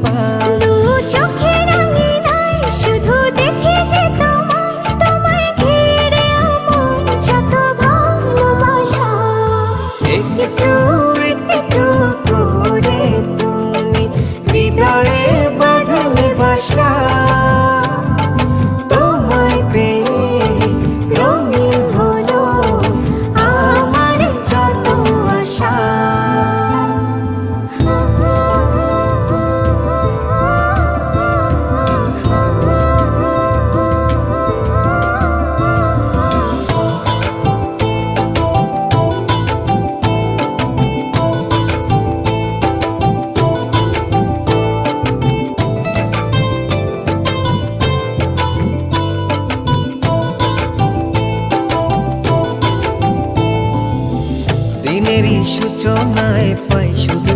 পাই। দু চোখের আঙিনায় শুধু দেখি যে তোমায়, তোমায় ঘিরে আমার যত ভালোবাসা। একটু একটু করে তুমি হৃদয়ে বাঁধলে বাসা। তোমায় পেয়ে রঙিন হলো আমার যত আশা। দিনেরই সূচনায় পাই শুধু